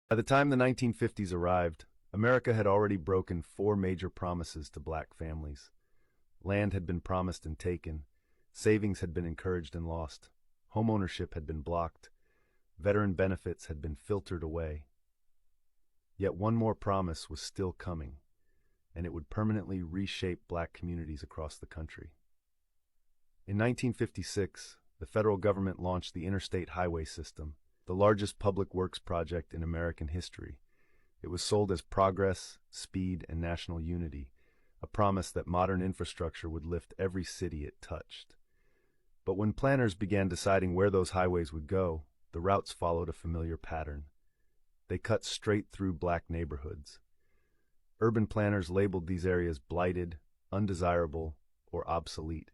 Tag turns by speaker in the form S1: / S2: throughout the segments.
S1: By the time the 1950s arrived, America had already broken four major promises to black families. Land had been promised and taken, savings had been encouraged and lost, homeownership had been blocked, veteran benefits had been filtered away. Yet one more promise was still coming, and it would permanently reshape black communities across the country. In 1956, the federal government launched the Interstate Highway System, the largest public works project in American history. It was sold as progress, speed, and national unity, a promise that modern infrastructure would lift every city it touched. But when planners began deciding where those highways would go, the routes followed a familiar pattern. They cut straight through black neighborhoods. Urban planners labeled these areas blighted, undesirable, or obsolete,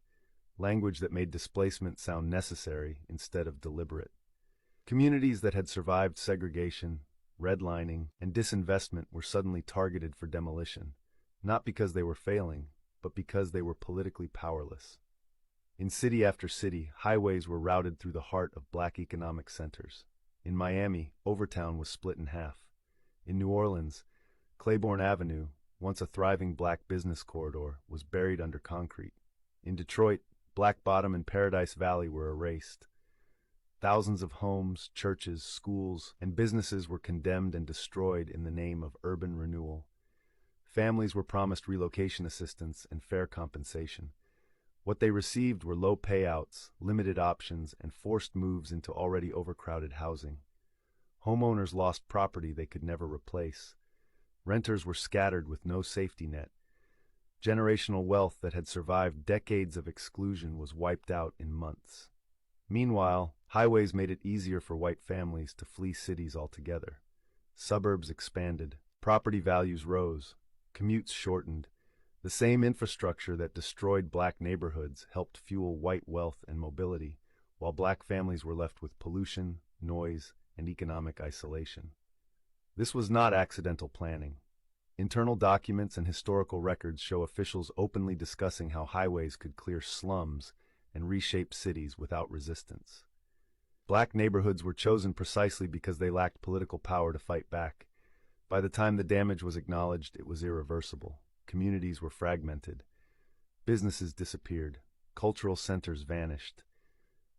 S1: language that made displacement sound necessary instead of deliberate. Communities that had survived segregation, redlining, and disinvestment were suddenly targeted for demolition, not because they were failing, but because they were politically powerless. In city after city, highways were routed through the heart of black economic centers. In Miami, Overtown was split in half. In New Orleans, Claiborne Avenue, once a thriving black business corridor, was buried under concrete. In Detroit, Black Bottom and Paradise Valley were erased. Thousands of homes, churches, schools, and businesses were condemned and destroyed in the name of urban renewal. Families were promised relocation assistance and fair compensation. What they received were low payouts, limited options, and forced moves into already overcrowded housing. Homeowners lost property they could never replace. Renters were scattered with no safety net. Generational wealth that had survived decades of exclusion was wiped out in months. Meanwhile, highways made it easier for white families to flee cities altogether. Suburbs expanded, property values rose, commutes shortened. The same infrastructure that destroyed black neighborhoods helped fuel white wealth and mobility, while black families were left with pollution, noise, and economic isolation. This was not accidental planning. Internal documents and historical records show officials openly discussing how highways could clear slums and reshape cities without resistance. Black neighborhoods were chosen precisely because they lacked political power to fight back. By the time the damage was acknowledged, it was irreversible. Communities were fragmented. Businesses disappeared. Cultural centers vanished.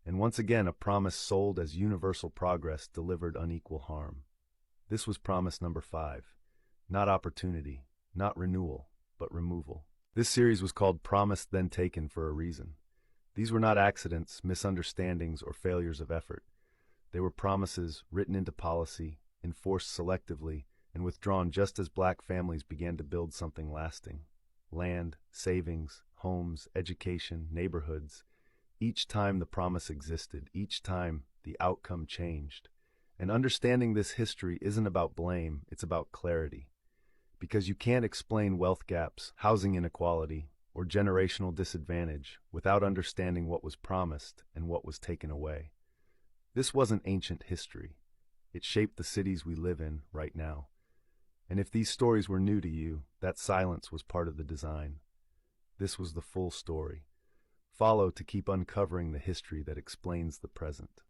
S1: And once again, a promise sold as universal progress delivered unequal harm. This was promise number 5. Not opportunity, not renewal, but removal. This series was called Promised Then Taken for a reason. These were not accidents, misunderstandings, or failures of effort. They were promises written into policy, enforced selectively, and withdrawn just as black families began to build something lasting. Land, savings, homes, education, neighborhoods. Each time the promise existed, each time the outcome changed. And understanding this history isn't about blame, it's about clarity. Because you can't explain wealth gaps, housing inequality, or generational disadvantage without understanding what was promised and what was taken away. This wasn't ancient history. It shaped the cities we live in right now. And if these stories were new to you, that silence was part of the design. This was the full story. Follow to keep uncovering the history that explains the present.